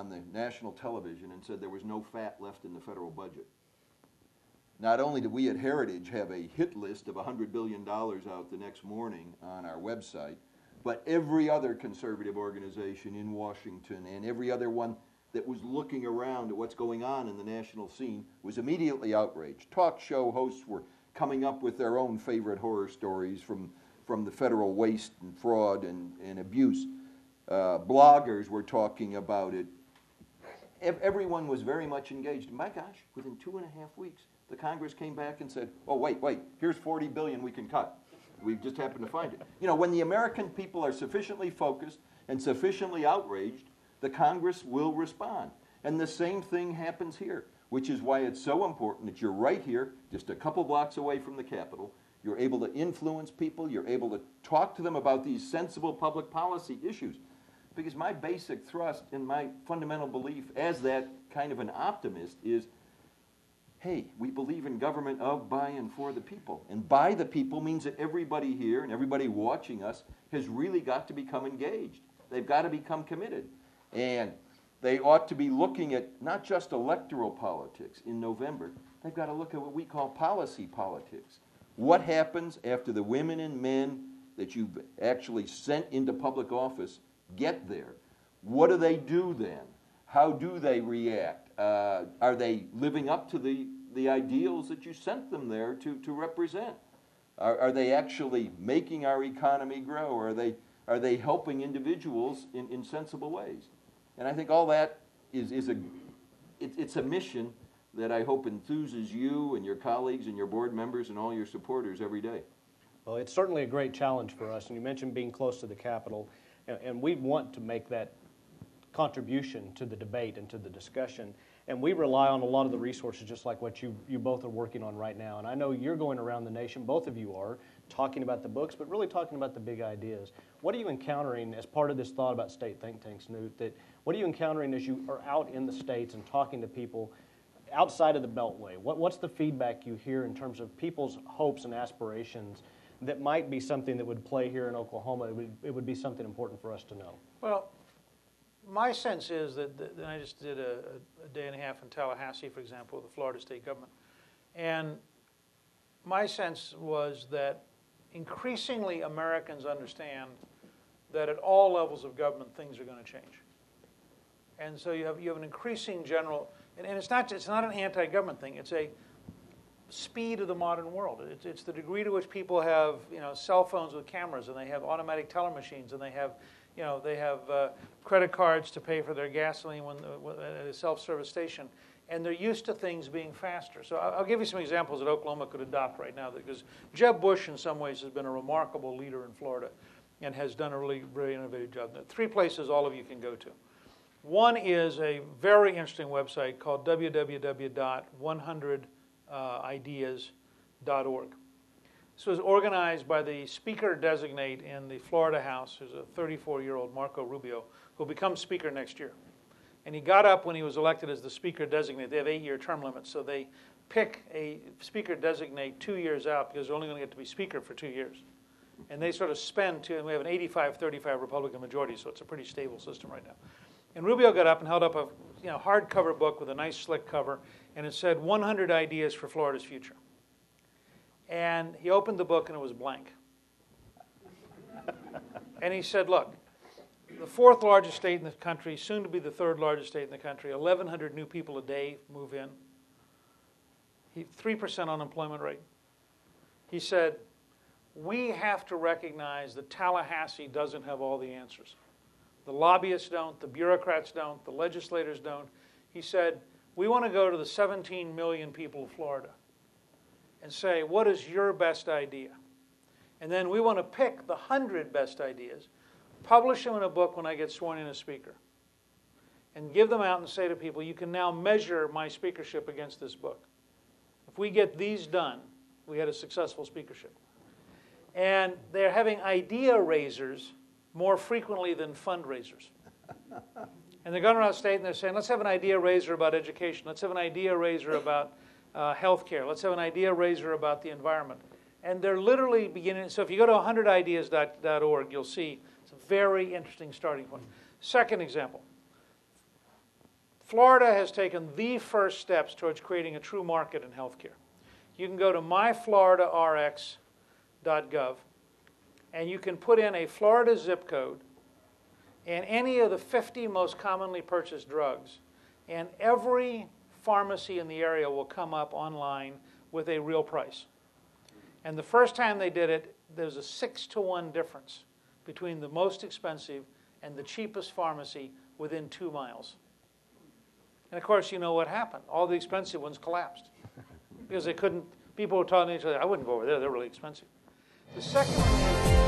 on the national television and said there was no fat left in the federal budget. Not only did we at Heritage have a hit list of $100 billion out the next morning on our website, but every other conservative organization in Washington and every other one that was looking around at what's going on in the national scene was immediately outraged. Talk show hosts were coming up with their own favorite horror stories from the federal waste and fraud and abuse. Bloggers were talking about it. Everyone was very much engaged. My gosh, within 2.5 weeks, the Congress came back and said, oh, wait, here's $40 billion we can cut. We just happened to find it. You know, when the American people are sufficiently focused and sufficiently outraged, the Congress will respond. And the same thing happens here, which is why it's so important that you're right here, just a couple blocks away from the Capitol. You're able to influence people. You're able to talk to them about these sensible public policy issues. Because my basic thrust and my fundamental belief as that kind of an optimist is, hey, we believe in government of, by, and for the people. And by the people means that everybody here and everybody watching us has really got to become engaged. They've got to become committed. And they ought to be looking at not just electoral politics in November. They've got to look at what we call policy politics. What happens after the women and men that you've actually sent into public office get there? What do they do then? How do they react? Are they living up to the ideals that you sent them there to represent? Are they actually making our economy grow? Or are they helping individuals in sensible ways? And I think all that is a mission that I hope enthuses you and your colleagues and your board members and all your supporters every day. Well, it's certainly a great challenge for us. And you mentioned being close to the Capitol. And we want to make that contribution to the debate and to the discussion. And we rely on a lot of the resources, just like what you both are working on right now. And I know you're going around the nation, both of you are, talking about the books, but really talking about the big ideas. What are you encountering as part of this thought about state think tanks, Newt? What are you encountering as you are out in the states and talking to people outside of the Beltway? What's the feedback you hear in terms of people's hopes and aspirations that might be something that would play here in Oklahoma? It would be something important for us to know. Well, my sense is that I just did a day and a half in Tallahassee, for example, with the Florida state government. And my sense was that increasingly Americans understand that at all levels of government things are going to change. And so you have an increasing general, and it's not an anti-government thing, it's a speed of the modern world. It's the degree to which people have cell phones with cameras, and they have automatic teller machines, and they have credit cards to pay for their gasoline at a self-service station, and they're used to things being faster. So I'll give you some examples that Oklahoma could adopt right now, because Jeb Bush in some ways has been a remarkable leader in Florida and has done a really very innovative job. There are 3 places all of you can go to. One is a very interesting website called www.100ideas.org. This was organized by the speaker-designate in the Florida House, who's a 34-year-old Marco Rubio, who'll become speaker next year. And he got up when he was elected as the speaker-designate. They have 8-year term limits, so they pick a speaker-designate 2 years out because they're only going to get to be speaker for 2 years. And they sort of spend, and we have an 85-35 Republican majority, so it's a pretty stable system right now. And Rubio got up and held up a hardcover book with a nice slick cover, and it said 100 Ideas for Florida's Future. And he opened the book and it was blank. And he said, look, the 4th largest state in the country, soon to be the 3rd largest state in the country, 1,100 new people a day move in, 3% unemployment rate. He said, we have to recognize that Tallahassee doesn't have all the answers. The lobbyists don't, the bureaucrats don't, the legislators don't. He said, we want to go to the 17 million people of Florida and say, what is your best idea? And then we want to pick the 100 best ideas, publish them in a book when I get sworn in as speaker, and give them out and say to people, you can now measure my speakership against this book. If we get these done, we had a successful speakership. And they're having idea raisers more frequently than fundraisers. And they're going around the state and they're saying, let's have an idea raiser about education. Let's have an idea raiser about health care. Let's have an idea raiser about the environment. And they're literally beginning. So if you go to 100ideas.org, you'll see it's a very interesting starting point. Second example. Florida has taken the first steps towards creating a true market in healthcare. You can go to myfloridarx.gov and you can put in a Florida zip code and any of the 50 most commonly purchased drugs, and every pharmacy in the area will come up online with a real price. And the first time they did it, there's a 6-to-1 difference between the most expensive and the cheapest pharmacy within 2 miles. And of course, you know what happened. All the expensive ones collapsed because they couldn't, people were telling each other, I wouldn't go over there, they're really expensive. The second one